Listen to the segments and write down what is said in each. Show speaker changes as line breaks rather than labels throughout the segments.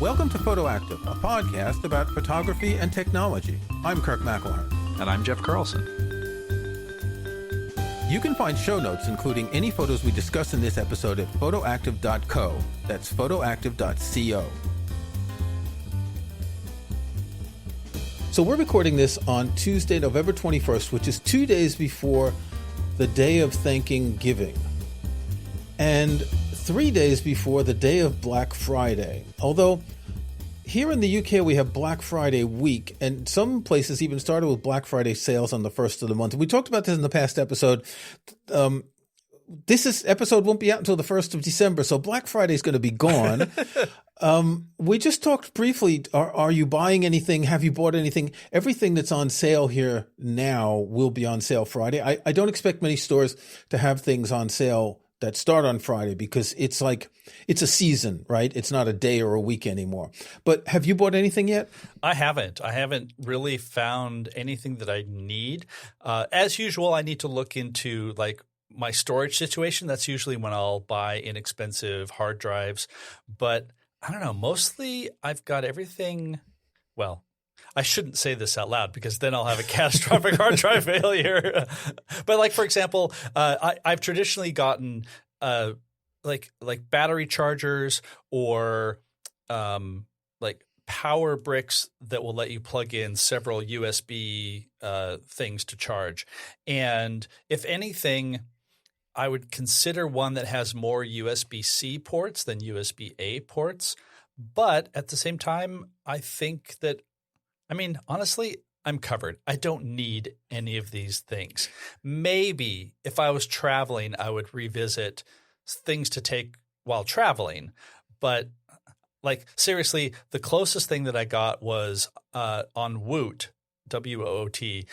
Welcome to Photoactive, a podcast about photography and technology. I'm Kirk McElhearn.
And I'm Jeff Carlson.
You can find show notes, including any photos we discuss in this episode, at photoactive.co. That's photoactive.co. So we're recording this on Tuesday, November 21st, which is 2 days before the Day of Thanking Giving, and 3 days before the day of Black Friday. Although here in the UK we have Black Friday week, and some places even started with Black Friday sales on the first of the month. We talked about this in the past episode. This episode won't be out until the 1st of December, so Black Friday is going to be gone. We just talked briefly. Are you buying anything? Have you bought anything? Everything that's on sale here now will be on sale Friday. I don't expect many stores to have things on sale that start on Friday because it's a season, right? It's not a day or a week anymore. But have you bought anything yet?
I haven't really found anything that I need. As usual, I need to look into my storage situation. That's usually when I'll buy inexpensive hard drives. But I don't know. Mostly I've got everything. Well, I shouldn't say this out loud because then I'll have a catastrophic hard drive failure. But for example, I've traditionally gotten like battery chargers or power bricks that will let you plug in several USB things to charge. And if anything, I would consider one that has more USB-C ports than USB-A ports. But at the same time, I think that honestly, I'm covered. I don't need any of these things. Maybe if I was traveling, I would revisit things to take while traveling. But seriously, the closest thing that I got was on Woot, W-O-O-T.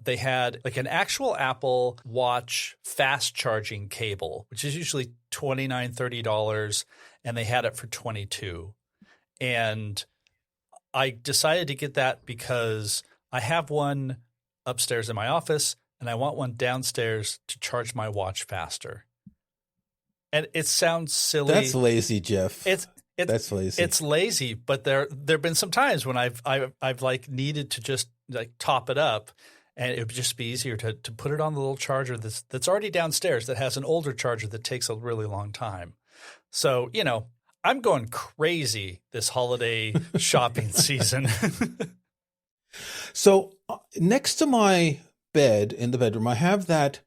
They had an actual Apple Watch fast charging cable, which is usually $29, $30, and they had it for $22. And I decided to get that because I have one upstairs in my office and I want one downstairs to charge my watch faster. And it sounds silly.
That's lazy, Jeff. That's lazy.
It's lazy, but there've been some times when I've needed to just top it up, and it would just be easier to put it on the little charger that's already downstairs that has an older charger that takes a really long time. So, I'm going crazy this holiday shopping season.
So next to my bed in the bedroom, I have that,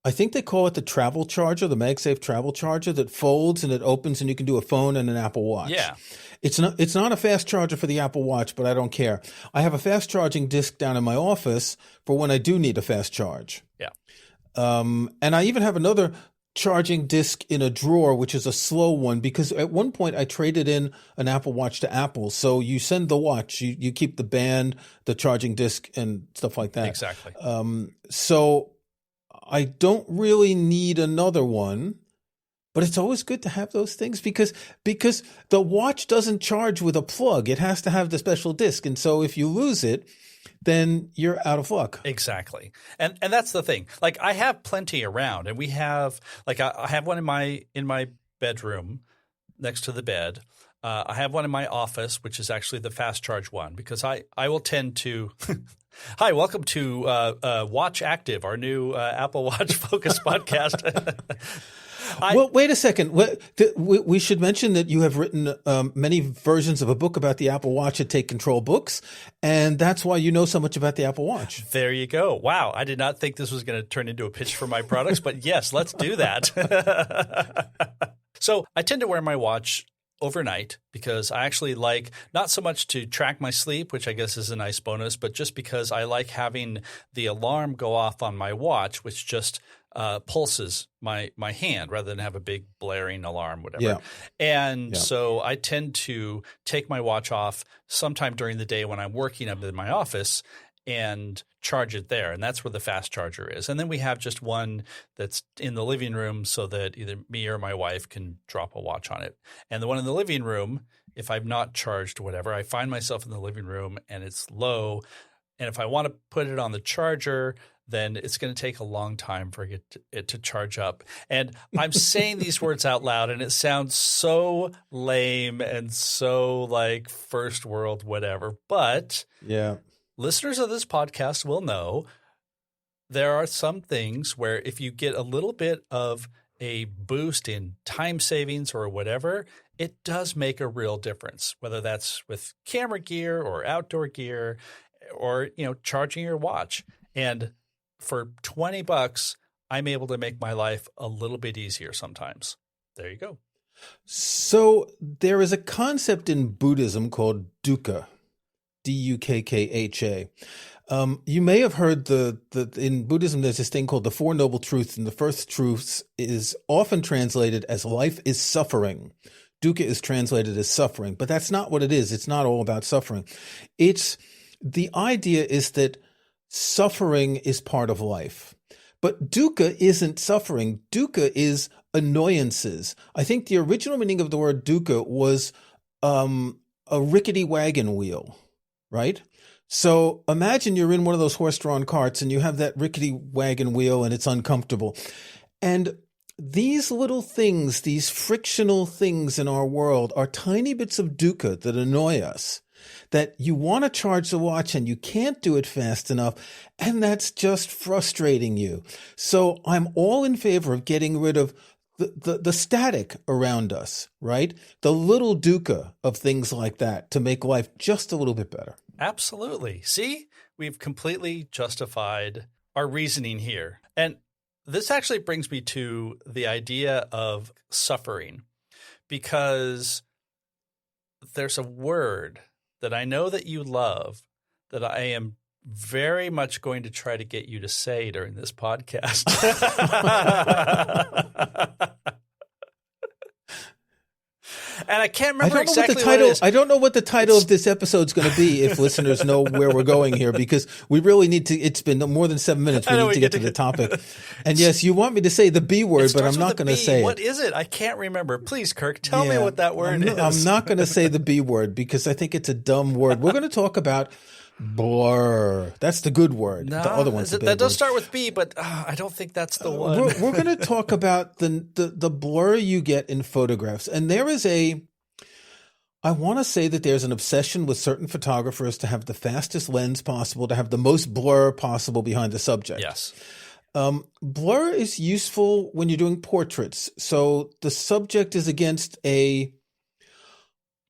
I think they call it the travel charger, the MagSafe travel charger that folds and it opens and you can do a phone and an Apple Watch. Yeah. It's not a fast charger for the Apple Watch, but I don't care. I have a fast charging disc down in my office for when I do need a fast charge.
Yeah.
And I even have another charging disc in a drawer, which is a slow one, because at one point I traded in an Apple Watch to Apple. So you send the watch, you keep the band, the charging disc, and stuff like that.
Exactly.
So I don't really need another one, but it's always good to have those things because the watch doesn't charge with a plug. It has to have the special disc. And so if you lose it, then you're out of luck.
Exactly. And that's the thing. I have plenty around, and we have I have one in my bedroom next to the bed. I have one in my office, which is actually the fast charge one, because I will tend to Hi, welcome to Watch Active, our new Apple Watch Focus podcast.
Well, wait a second. We should mention that you have written many versions of a book about the Apple Watch at Take Control Books, and that's why you know so much about the Apple Watch.
There you go. Wow. I did not think this was going to turn into a pitch for my products, but yes, let's do that. So I tend to wear my watch overnight because I actually like not so much to track my sleep, which I guess is a nice bonus, but just because I like having the alarm go off on my watch, which just pulses my hand rather than have a big blaring alarm, whatever.
Yeah.
And so I tend to take my watch off sometime during the day when I'm working up in my office and charge it there. And that's where the fast charger is. And then we have just one that's in the living room so that either me or my wife can drop a watch on it. And the one in the living room, if I've not charged whatever, I find myself in the living room and it's low. And if I want to put it on the charger, then it's going to take a long time for it to charge up. And I'm saying these words out loud, and it sounds so lame and so like first world whatever. But
Yeah.
listeners of this podcast will know there are some things where if you get a little bit of a boost in time savings or whatever, it does make a real difference, whether that's with camera gear or outdoor gear or, charging your watch. And for $20, I'm able to make my life a little bit easier sometimes. There you go.
So there is a concept in Buddhism called dukkha, Dukkha. You may have heard in Buddhism there's this thing called the Four Noble Truths, and the first truth is often translated as life is suffering. Dukkha is translated as suffering, but that's not what it is. It's not all about suffering. The idea is that suffering is part of life. But dukkha isn't suffering. Dukkha is annoyances. I think the original meaning of the word dukkha was a rickety wagon wheel, right? So imagine you're in one of those horse-drawn carts and you have that rickety wagon wheel and it's uncomfortable. And these little things, these frictional things in our world are tiny bits of dukkha that annoy us, that you want to charge the watch and you can't do it fast enough, and that's just frustrating you. So I'm all in favor of getting rid of the static around us, right? The little dukkha of things like that to make life just a little bit better.
Absolutely. See, we've completely justified our reasoning here. And this actually brings me to the idea of suffering, because there's a word that I know that you love that I am very much going to try to get you to say during this podcast. And I can't remember exactly what it is.
I don't know what the title of this episode is going to be if listeners know where we're going here, because we really need to. It's been more than 7 minutes. We need to get to the topic. And yes, you want me to say the B word, but I'm not going to say it.
What is it? I can't remember. Please, Kirk, tell me what that word is.
I'm not going to say the B word because I think it's a dumb word. We're going to talk about blur. That's the good word.
No,
the other one's the bad
that does
word.
start with B, but I don't think that's the one.
We're going to talk about the blur you get in photographs. And there is I want to say that there's an obsession with certain photographers to have the fastest lens possible, to have the most blur possible behind the subject.
Yes.
Blur is useful when you're doing portraits. So the subject is against a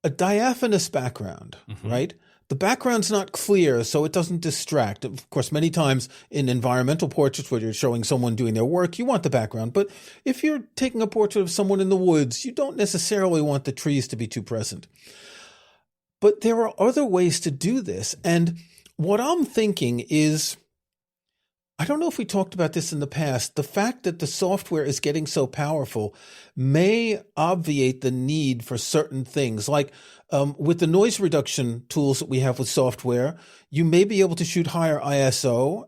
diaphanous background, right? The background's not clear, so it doesn't distract. Of course, many times in environmental portraits where you're showing someone doing their work, you want the background. But if you're taking a portrait of someone in the woods, you don't necessarily want the trees to be too present. But there are other ways to do this. And what I'm thinking is, I don't know if we talked about this in the past, the fact that the software is getting so powerful may obviate the need for certain things. Like with the noise reduction tools that we have with software, you may be able to shoot higher ISO.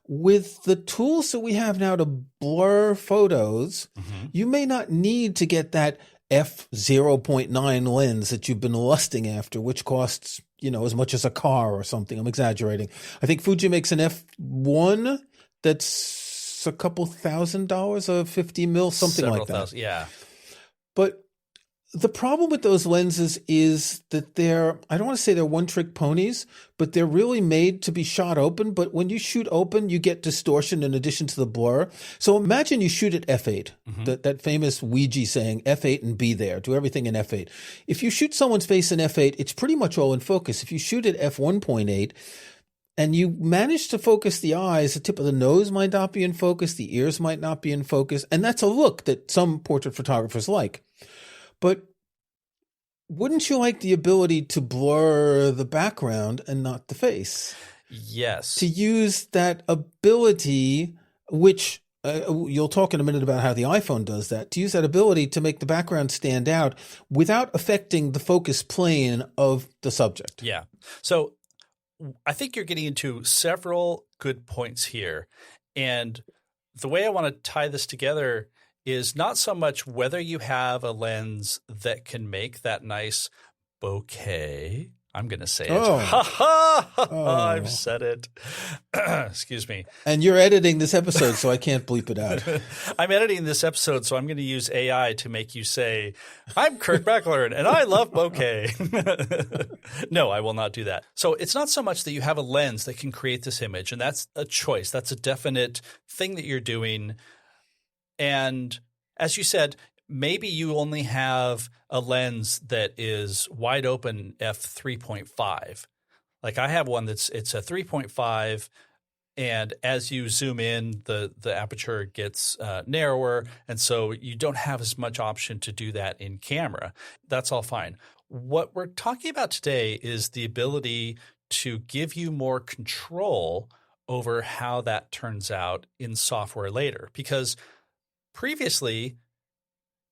With the tools that we have now to blur photos, you may not need to get that f/0.9 lens that you've been lusting after, which costs as much as a car or something. I'm exaggerating. I think Fuji makes an f1 that's a couple $1,000, a 50 mil, something
Several
like that.
thousand, yeah.
But the problem with those lenses is that I don't want to say they're one-trick ponies, but they're really made to be shot open. But when you shoot open, you get distortion in addition to the blur. So imagine you shoot at f8, that famous Ouija saying f8 and be there, do everything in f8. If you shoot someone's face in f8, it's pretty much all in focus. If you shoot at f1.8 and you manage to focus the eyes, the tip of the nose might not be in focus, the ears might not be in focus, and that's a look that some portrait photographers like. But wouldn't you like the ability to blur the background and not the face?
Yes.
To use that ability, which you'll talk in a minute about how the iPhone does that, to use that ability to make the background stand out without affecting the focus plane of the subject.
Yeah. So I think you're getting into several good points here. And the way I want to tie this together is not so much whether you have a lens that can make that nice bokeh. I'm going to say it.
Oh.
Ha ha!
Oh.
I've said it. Excuse me.
And you're editing this episode, so I can't bleep it out.
I'm editing this episode, so I'm going to use AI to make you say, I'm Kirk Backlund, and I love bokeh. No, I will not do that. So it's not so much that you have a lens that can create this image, and that's a choice. That's a definite thing that you're doing. And as you said, maybe you only have a lens that is wide open f3.5. Like I have one it's a 3.5, and as you zoom in, the aperture gets narrower, and so you don't have as much option to do that in camera. That's all fine. What we're talking about today is the ability to give you more control over how that turns out in software later. Because previously,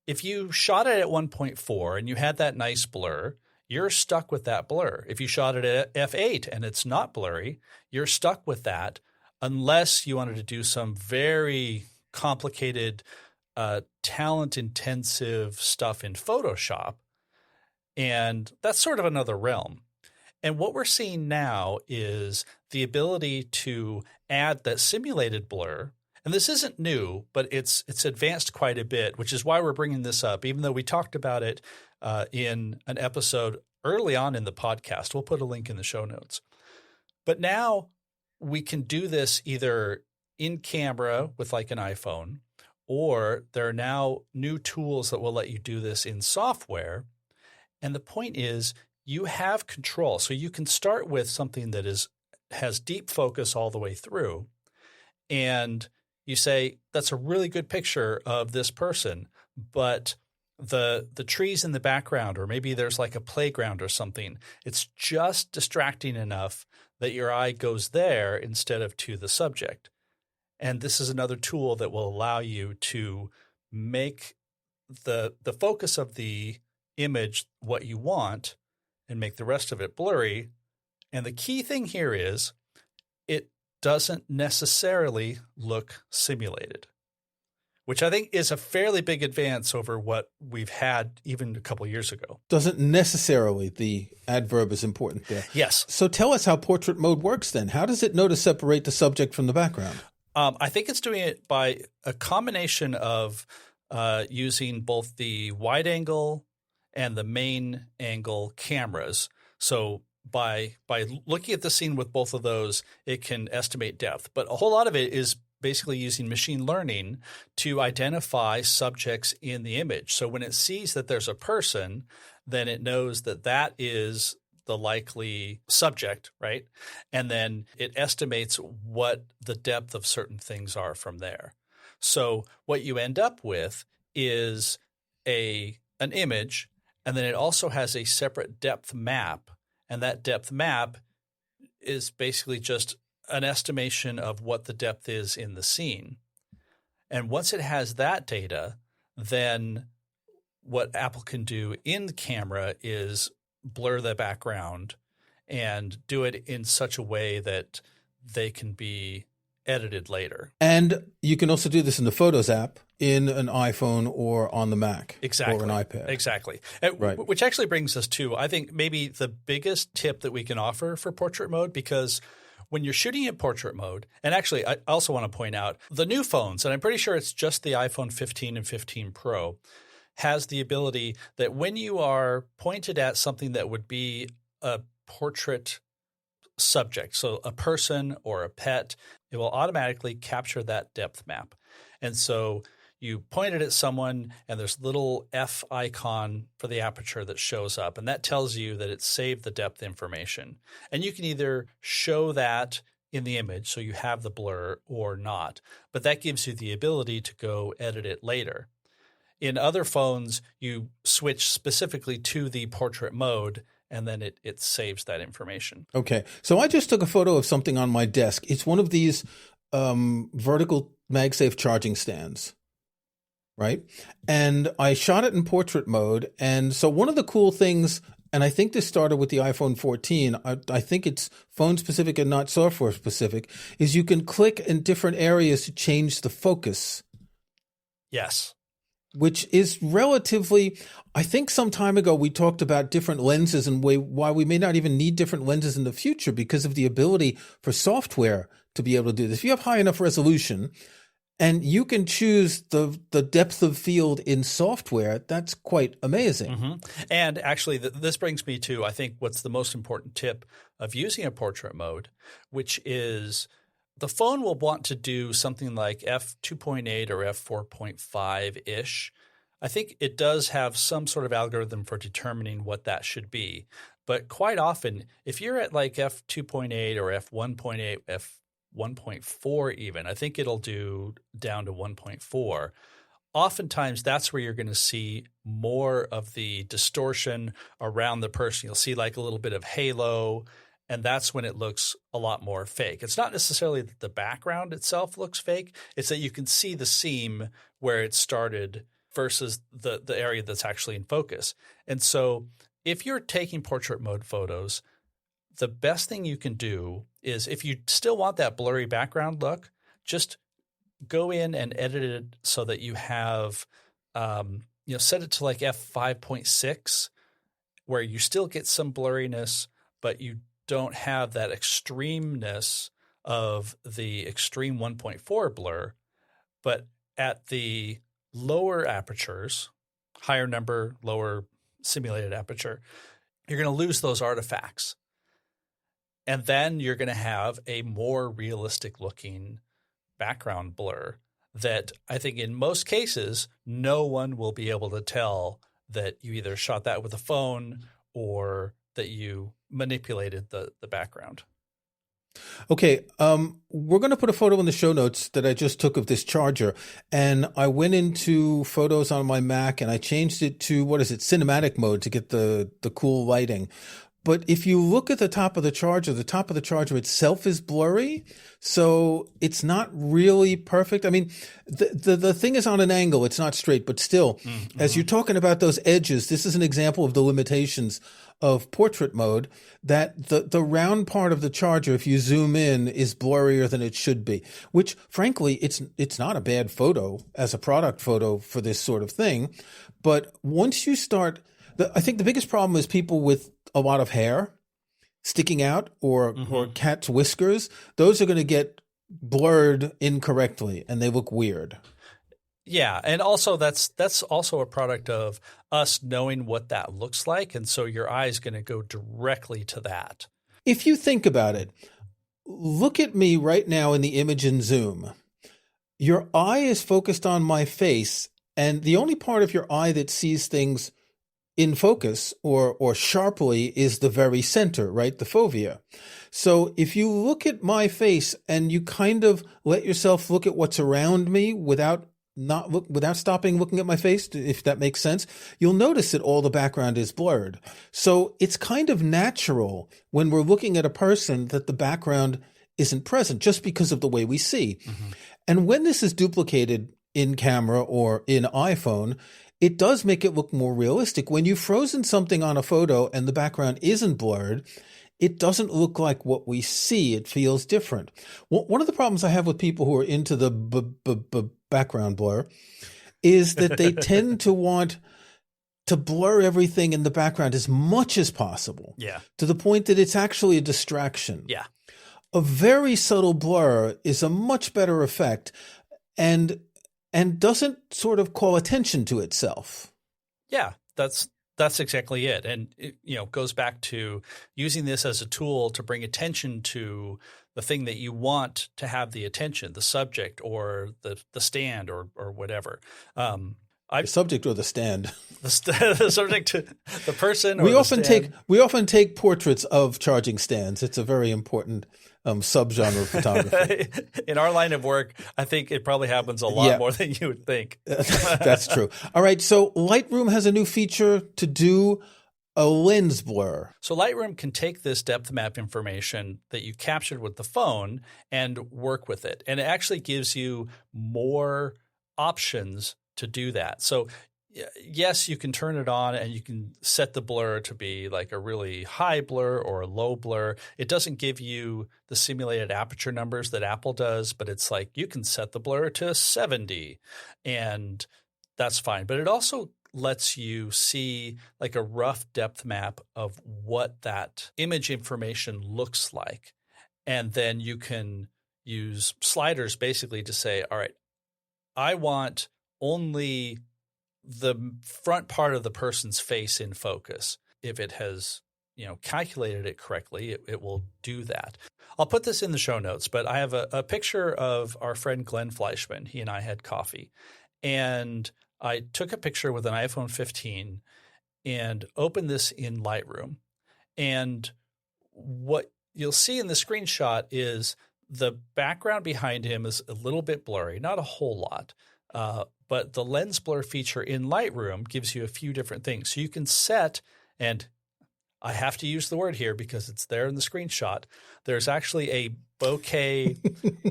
if you shot it at 1.4 and you had that nice blur, you're stuck with that blur. If you shot it at f8 and it's not blurry, you're stuck with that unless you wanted to do some very complicated, talent-intensive stuff in Photoshop. And that's sort of another realm. And what we're seeing now is the ability to add that simulated blur. And this isn't new, but it's advanced quite a bit, which is why we're bringing this up, even though we talked about it in an episode early on in the podcast. We'll put a link in the show notes. But now we can do this either in camera with like an iPhone, or there are now new tools that will let you do this in software. And the point is you have control. So you can start with something that has deep focus all the way through, and you say, that's a really good picture of this person, but the trees in the background, or maybe there's like a playground or something, it's just distracting enough that your eye goes there instead of to the subject. And this is another tool that will allow you to make the focus of the image what you want and make the rest of it blurry. And the key thing here is it doesn't necessarily look simulated, which I think is a fairly big advance over what we've had even a couple of years ago.
Doesn't necessarily, the adverb is important there.
Yes.
So tell us how portrait mode works then. How does it know to separate the subject from the background?
I think it's doing it by a combination of using both the wide angle and the main angle cameras. So by looking at the scene with both of those, it can estimate depth. But a whole lot of it is basically using machine learning to identify subjects in the image. So when it sees that there's a person, then it knows that that is the likely subject, right? And then it estimates what the depth of certain things are from there. So what you end up with is an image, and then it also has a separate depth map. And that depth map is basically just an estimation of what the depth is in the scene. And once it has that data, then what Apple can do in the camera is blur the background and do it in such a way that they can be edited later.
And you can also do this in the Photos app in an iPhone or on the Mac or an iPad.
Exactly.
Right.
Which actually brings us to, I think, maybe the biggest tip that we can offer for portrait mode, because when you're shooting in portrait mode, and actually I also want to point out the new phones, and I'm pretty sure it's just the iPhone 15 and 15 Pro, has the ability that when you are pointed at something that would be a portrait subject, so a person or a pet, it will automatically capture that depth map. And so you point it at someone and there's a little F icon for the aperture that shows up, and that tells you that it's saved the depth information. And you can either show that in the image so you have the blur or not, but that gives you the ability to go edit it later. In other phones, you switch specifically to the portrait mode, and then it saves that information.
Okay. So I just took a photo of something on my desk. It's one of these vertical MagSafe charging stands, right? And I shot it in portrait mode. And so one of the cool things, and I think this started with the iPhone 14, I think it's phone specific and not software specific, is you can click in different areas to change the focus.
Yes.
which is relatively, I think some time ago we talked about different lenses and why we may not even need different lenses in the future because of the ability for software to be able to do this. If you have high enough resolution and you can choose the depth of field in software, that's quite amazing.
Mm-hmm. And actually, this brings me to, I think, what's the most important tip of using a portrait mode, which is the phone will want to do something like f2.8 or f4.5-ish. I think it does have some sort of algorithm for determining what that should be. But quite often, if you're at like f2.8 or f1.8, f1.4 even, I think it'll do down to 1.4. Oftentimes, that's where you're going to see more of the distortion around the person. You'll see like a little bit of halo, and that's when it looks a lot more fake. It's not necessarily that the background itself looks fake. It's that you can see the seam where it started versus the area that's actually in focus. And so if you're taking portrait mode photos, the best thing you can do is if you still want that blurry background look, just go in and edit it so that you have set it to like f5.6 where you still get some blurriness, but you don't have that extremeness of the extreme 1.4 blur. But at the lower apertures, higher number, lower simulated aperture, you're going to lose those artifacts. And then you're going to have a more realistic looking background blur that I think in most cases, no one will be able to tell that you either shot that with a phone or that you manipulated the background.
Okay, we're going to put a photo in the show notes that I just took of this charger, and I went into Photos on my Mac and I changed it to, cinematic mode to get the cool lighting. But if you look at the top of the charger itself is blurry, so it's not really perfect. I mean, the thing is on an angle, it's not straight, but still, as you're talking about those edges, this is an example of the limitations of portrait mode, that the round part of the charger, if you zoom in, is blurrier than it should be, which frankly, it's not a bad photo as a product photo for this sort of thing. But once you start, I think the biggest problem is people with a lot of hair sticking out or cat's whiskers. Those are going to get blurred incorrectly and they look weird.
Yeah, and also that's also a product of us knowing what that looks like, and so your eye is going to go directly to that.
If you think about it, look at me right now in the image in Zoom. Your eye is focused on my face, and the only part of your eye that sees things in focus or sharply is the very center, right? The fovea. So if you look at my face and you kind of let yourself look at what's around me without stopping looking at my face, if that makes sense, you'll notice that all the background is blurred. So it's kind of natural when we're looking at a person that the background isn't present just because of the way we see. And when this is duplicated in camera or in iPhone, it does make it look more realistic. When you've frozen something on a photo and the background isn't blurred, it doesn't look like what we see. It feels different. One of the problems I have with people who are into the background blur is that they tend to want to blur everything in the background as much as possible.
Yeah.
To the point that it's actually a distraction.
Yeah.
A very subtle blur is a much better effect and doesn't sort of call attention to itself.
Yeah, that's exactly it. And it, goes back to using this as a tool to bring attention to the thing that you want to have the attention, the subject or the stand or whatever.
The subject or the stand.
The subject, the person. Or
we often take portraits of charging stands. It's a very important subgenre of photography.
In our line of work, I think it probably happens a lot more than you would think.
That's true. All right. So Lightroom has a new feature to do a lens blur.
So Lightroom can take this depth map information that you captured with the phone and work with it. And it actually gives you more options to do that. So yes, you can turn it on and you can set the blur to be like a really high blur or a low blur. It doesn't give you the simulated aperture numbers that Apple does, but it's like you can set the blur to 70 and that's fine. But it also lets you see like a rough depth map of what that image information looks like. And then you can use sliders basically to say, all right, I want only the front part of the person's face in focus. If it has, calculated it correctly, it will do that. I'll put this in the show notes, but I have a picture of our friend Glenn Fleischman. He and I had coffee, and I took a picture with an iPhone 15 and opened this in Lightroom. And what you'll see in the screenshot is the background behind him is a little bit blurry, not a whole lot. But the lens blur feature in Lightroom gives you a few different things. So you can set, and I have to use the word here because it's there in the screenshot. There's actually a bokeh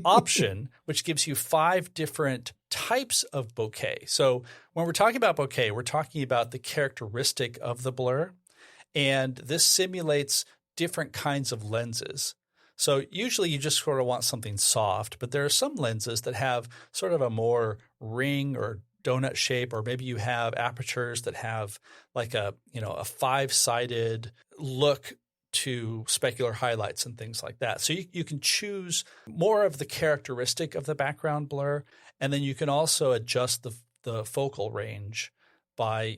option, which gives you 5 different types of bokeh. So when we're talking about bokeh, we're talking about the characteristic of the blur. And this simulates different kinds of lenses. So usually you just sort of want something soft, but there are some lenses that have sort of a more ring or donut shape, or maybe you have apertures that have like a 5-sided look to specular highlights and things like that. So you can choose more of the characteristic of the background blur, and then you can also adjust the focal range by,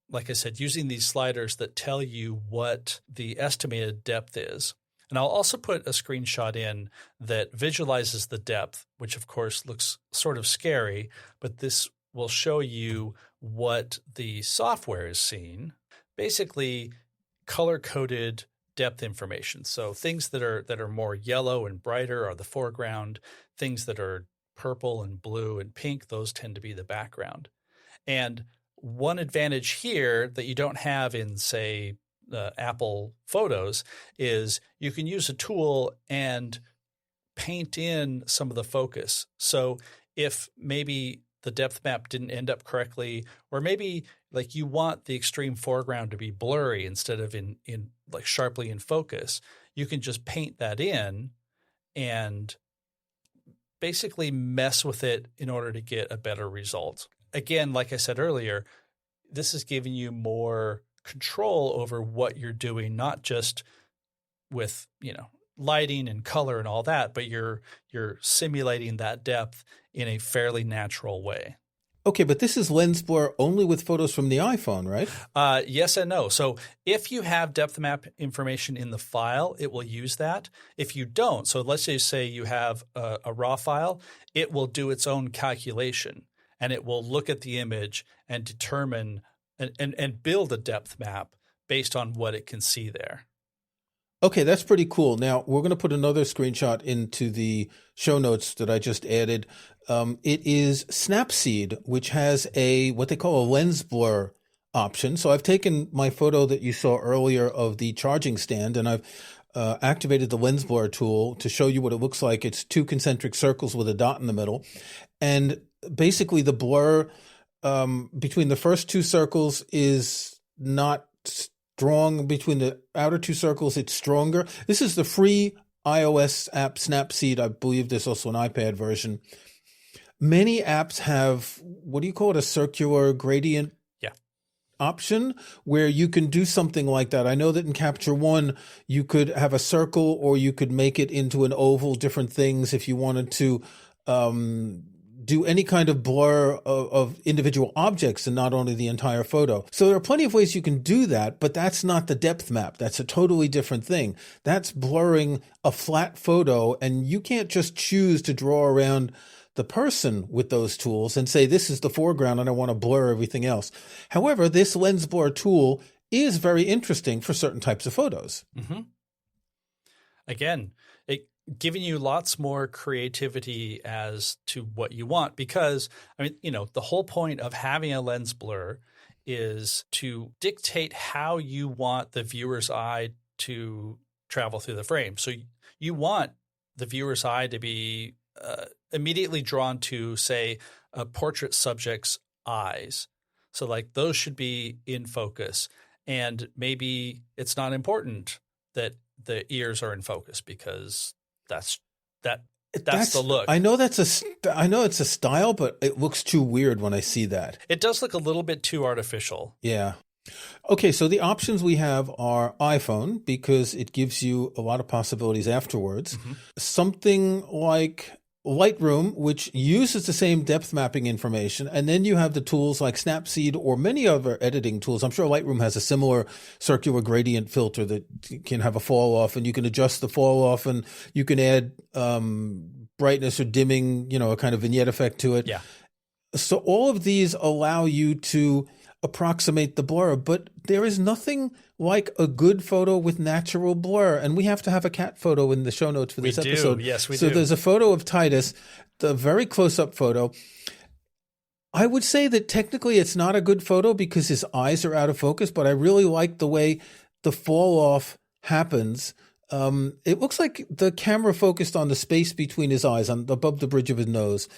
like I said, using these sliders that tell you what the estimated depth is. And I'll also put a screenshot in that visualizes the depth, which of course looks sort of scary, but this will show you what the software is seeing. Basically, color-coded depth information. So things that are more yellow and brighter are the foreground. Things that are purple and blue and pink, those tend to be the background. And one advantage here that you don't have in, say, Apple Photos is you can use a tool and paint in some of the focus. So if maybe the depth map didn't end up correctly, or maybe like you want the extreme foreground to be blurry instead of in like sharply in focus, you can just paint that in and basically mess with it in order to get a better result. Again, like I said earlier, this is giving you more control over what you're doing, not just with, lighting and color and all that, but you're simulating that depth in a fairly natural way.
Okay, but this is lens blur only with photos from the iPhone, right?
Yes and no. So if you have depth map information in the file, it will use that. If you don't, so let's just say you have a raw file, it will do its own calculation, and it will look at the image and determine and build a depth map based on what it can see there.
Okay, that's pretty cool. Now, we're going to put another screenshot into the show notes that I just added. It is Snapseed, which has what they call a lens blur option. So I've taken my photo that you saw earlier of the charging stand, and I've activated the lens blur tool to show you what it looks like. It's 2 concentric circles with a dot in the middle. And basically the blur between the first 2 circles is not strong. Between the outer 2 circles, it's stronger. This is the free iOS app Snapseed. I believe there's also an iPad version. Many apps have, what do you call it, a circular gradient option where you can do something like that. I know that in Capture One, you could have a circle or you could make it into an oval, different things if you wanted to do any kind of blur of individual objects and not only the entire photo. So there are plenty of ways you can do that, but that's not the depth map. That's a totally different thing. That's blurring a flat photo, and you can't just choose to draw around the person with those tools and say, this is the foreground and I want to blur everything else. However, this lens blur tool is very interesting for certain types of photos.
Mm-hmm. Again, giving you lots more creativity as to what you want, because the whole point of having a lens blur is to dictate how you want the viewer's eye to travel through the frame. So you want the viewer's eye to be immediately drawn to, say, a portrait subject's eyes. So like those should be in focus, and maybe it's not important that the ears are in focus because that That's the look.
I know I know it's a style, but it looks too weird when I see that.
It does look a little bit too artificial.
Yeah. Okay, so the options we have are iPhone, because it gives you a lot of possibilities afterwards.
Mm-hmm.
Something like Lightroom, which uses the same depth mapping information. And then you have the tools like Snapseed or many other editing tools. I'm sure Lightroom has a similar circular gradient filter that can have a fall off, and you can adjust the fall off, and you can add brightness or dimming, a kind of vignette effect to it.
Yeah.
So all of these allow you to approximate the blur, but there is nothing like a good photo with natural blur. And we have to have a cat photo in the show notes for this episode.
Yes, we do.
So there's a photo of Titus, the very close-up photo. I would say that technically it's not a good photo because his eyes are out of focus, but I really like the way the fall off happens. It looks like the camera focused on the space between his eyes, above the bridge of his nose.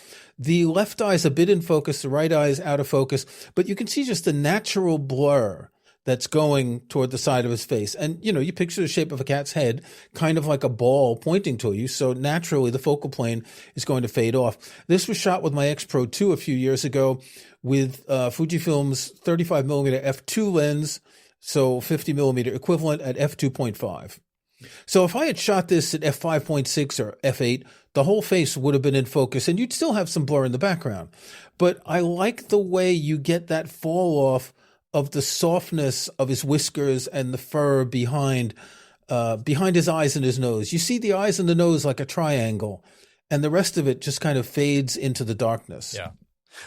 The left eye is a bit in focus, the right eye is out of focus, but you can see just the natural blur that's going toward the side of his face. And, you picture the shape of a cat's head, kind of like a ball pointing to you. So naturally, the focal plane is going to fade off. This was shot with my X Pro 2 a few years ago with Fujifilm's 35mm f2 lens, so 50mm equivalent at f2.5. So if I had shot this at f5.6 or f8, the whole face would have been in focus and you'd still have some blur in the background. But I like the way you get that fall off of the softness of his whiskers and the fur behind his eyes and his nose. You see the eyes and the nose like a triangle, and the rest of it just kind of fades into the darkness.
Yeah.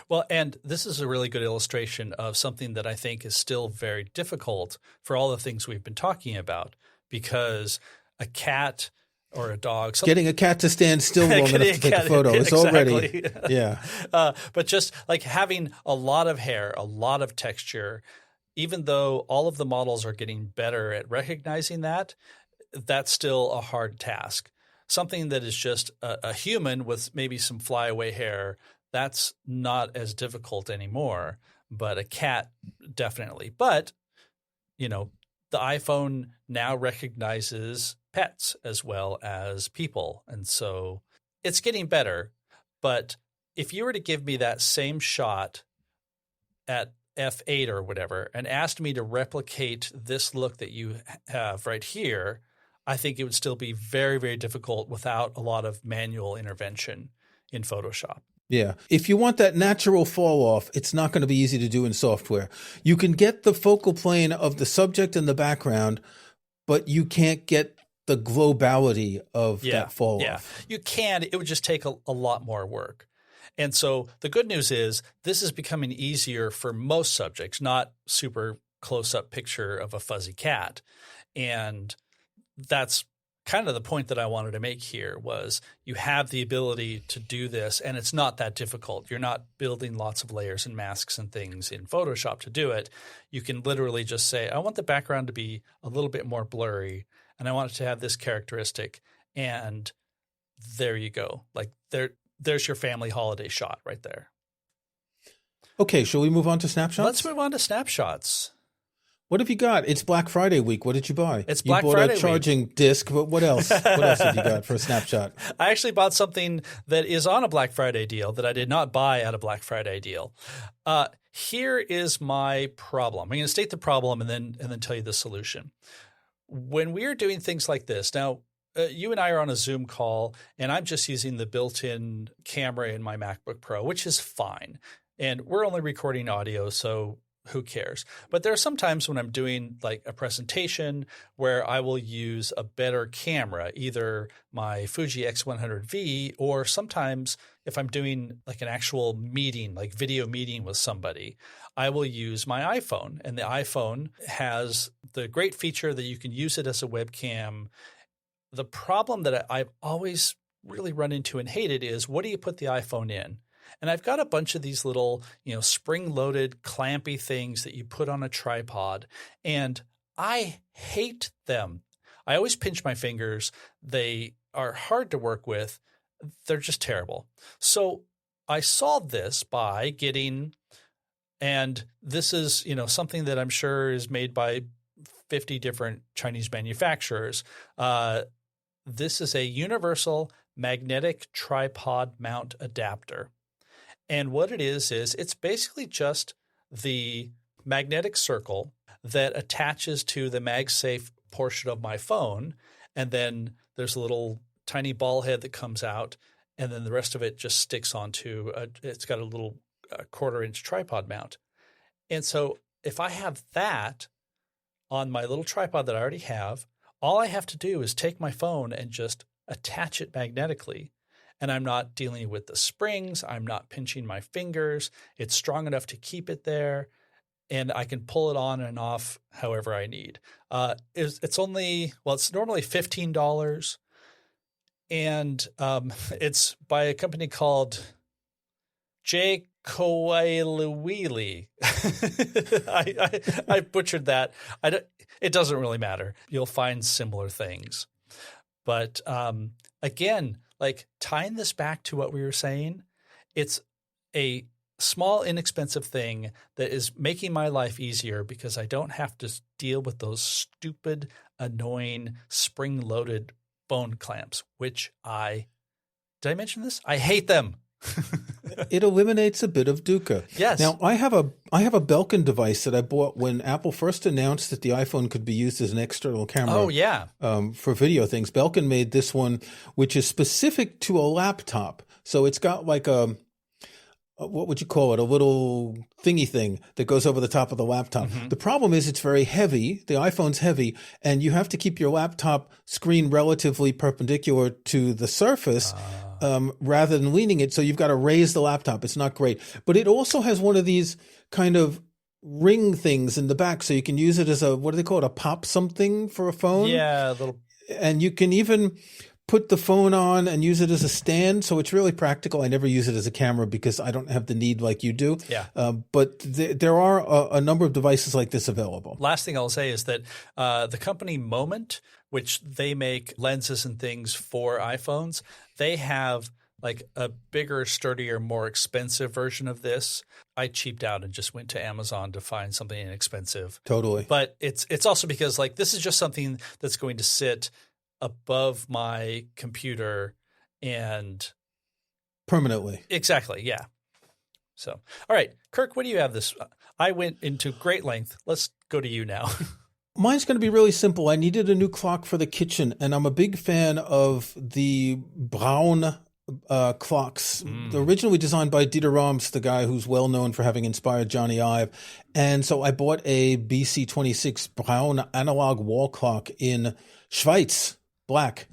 Well, and this is a really good illustration of something that I think is still very difficult for all the things we've been talking about, because a cat or a dog.
Getting a cat to stand still long enough to take a photo is already, yeah.
But just like having a lot of hair, a lot of texture, even though all of the models are getting better at recognizing that, that's still a hard task. Something that is just a human with maybe some flyaway hair, that's not as difficult anymore, but a cat definitely. But, the iPhone now recognizes pets as well as people. And so it's getting better. But if you were to give me that same shot at f8 or whatever and asked me to replicate this look that you have right here, I think it would still be very, very difficult without a lot of manual intervention in Photoshop.
Yeah. If you want that natural fall off, it's not going to be easy to do in software. You can get the focal plane of the subject and the background, but you can't get the globality of that fall off.
You can. It would just take a lot more work. And so the good news is this is becoming easier for most subjects, not super close-up picture of a fuzzy cat. And that's kind of the point that I wanted to make here was you have the ability to do this, and it's not that difficult. You're not building lots of layers and masks and things in Photoshop to do it. You can literally just say, I want the background to be a little bit more blurry, and I want it to have this characteristic, and there you go. Like there's your family holiday shot right there.
Okay, shall we move on to snapshots?
Let's move on to snapshots.
What have you got? It's Black Friday week. What did you buy?
It's Black
Friday
Friday
week. You bought a charging disc, but what else? What else have you got for a snapshot?
I actually bought something that is on a Black Friday deal that I did not buy at a Black Friday deal. Here is my problem. I'm going to state the problem and then tell you the solution. When we are doing things like this, now you and I are on a Zoom call, and I'm just using the built-in camera in my MacBook Pro, which is fine. And we're only recording audio, so who cares? But there are some times when I'm doing like a presentation where I will use a better camera, either my Fuji X100V, or sometimes if I'm doing like an actual meeting, like video meeting with somebody, I will use my iPhone. And the iPhone has the great feature that you can use it as a webcam. The problem that I've always really run into and hated is, what do you put the iPhone in? And I've got a bunch of these little, spring-loaded clampy things that you put on a tripod, and I hate them. I always pinch my fingers. They are hard to work with. They're just terrible. So I solved this by getting, and this is, something that I'm sure is made by 50 different Chinese manufacturers. This is a universal magnetic tripod mount adapter. And what it is it's basically just the magnetic circle that attaches to the MagSafe portion of my phone. And then there's a little tiny ball head that comes out. And then the rest of it just sticks onto it's got a little 1/4-inch tripod mount. And so if I have that on my little tripod that I already have, all I have to do is take my phone and just attach it magnetically. And I'm not dealing with the springs. I'm not pinching my fingers. It's strong enough to keep it there. And I can pull it on and off however I need. It's normally $15. And it's by a company called J. Coelewili. I butchered that. It doesn't really matter. You'll find similar things. But again, like tying this back to what we were saying, it's a small, inexpensive thing that is making my life easier because I don't have to deal with those stupid, annoying, spring-loaded phone clamps, which did I mention this? I hate them.
It eliminates a bit of dukkha.
Yes.
Now, I have a Belkin device that I bought when Apple first announced that the iPhone could be used as an external camera.
Oh, yeah.
For video things. Belkin made this one, which is specific to a laptop. So it's got like what would you call it? A little thingy thing that goes over the top of the laptop. Mm-hmm. The problem is it's very heavy. The iPhone's heavy, and you have to keep your laptop screen relatively perpendicular to the surface. Rather than leaning it. So you've got to raise the laptop. It's not great. But it also has one of these kind of ring things in the back. So you can use it as what do they call it? A pop something for a phone?
Yeah. A little.
And you can even put the phone on and use it as a stand. So it's really practical. I never use it as a camera because I don't have the need like you do.
Yeah.
But there are a number of devices like this available.
Last thing I'll say is that the company Moment, which they make lenses and things for iPhones, they have like a bigger, sturdier, more expensive version of this. I cheaped out and just went to Amazon to find something inexpensive.
Totally.
But it's also because like this is just something that's going to sit above my computer and
permanently.
Exactly. Yeah. So, all right, Kirk, what do you have this? I went into great length. Let's go to you now.
Mine's going to be really simple. I needed a new clock for the kitchen, and I'm a big fan of the Braun clocks, originally designed by Dieter Rams, the guy who's well known for having inspired Johnny Ive. And so I bought a BC26 Braun analog wall clock in Schweiz, black.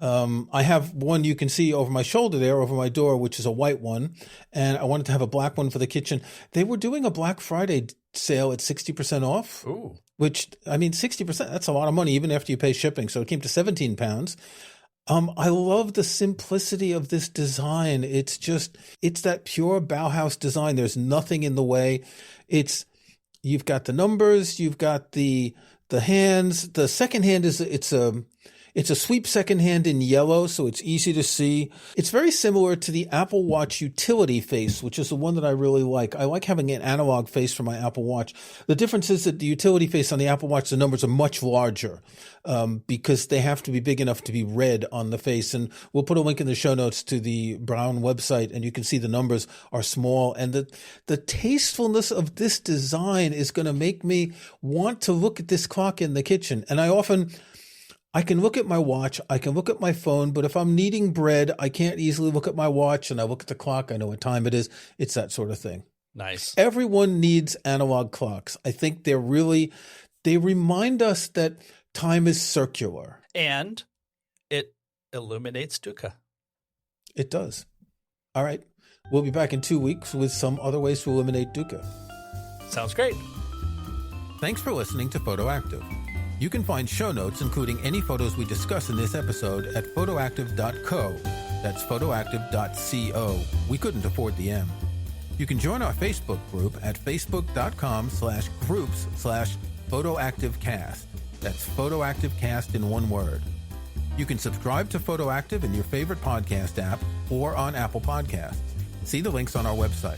I have one you can see over my shoulder there, over my door, which is a white one. And I wanted to have a black one for the kitchen. They were doing a Black Friday sale at 60% off.
Ooh.
Which, I mean, 60%, that's a lot of money, even after you pay shipping. So it came to 17 pounds. I love the simplicity of this design. It's that pure Bauhaus design. There's nothing in the way. You've got the numbers, you've got the hands. The second hand it's a sweep second hand in yellow, so it's easy to see. It's very similar to the Apple Watch utility face, which is the one that I really like. I like having an analog face for my Apple Watch. The difference is that the utility face on the Apple Watch, the numbers are much larger because they have to be big enough to be read on the face. And we'll put a link in the show notes to the Braun website, and you can see the numbers are small. And the tastefulness of this design is going to make me want to look at this clock in the kitchen. And I can look at my watch, I can look at my phone, but if I'm kneading bread, I can't easily look at my watch and I look at the clock, I know what time it is. It's that sort of thing.
Nice.
Everyone needs analog clocks. I think they remind us that time is circular.
And it illuminates dukkha.
It does. All right. We'll be back in 2 weeks with some other ways to eliminate dukkha.
Sounds great.
Thanks for listening to Photoactive. You can find show notes, including any photos we discuss in this episode, at photoactive.co. That's photoactive.co. We couldn't afford the M. You can join our Facebook group at facebook.com/groups/photoactivecast. That's photoactivecast in one word. You can subscribe to Photoactive in your favorite podcast app or on Apple Podcasts. See the links on our website.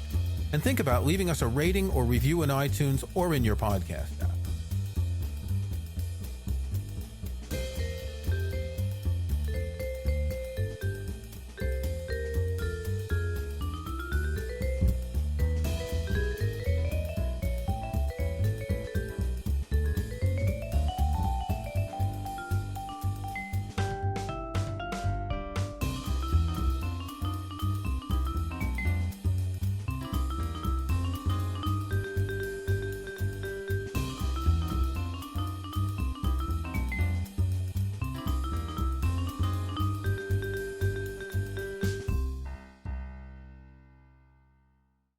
And think about leaving us a rating or review in iTunes or in your podcast app.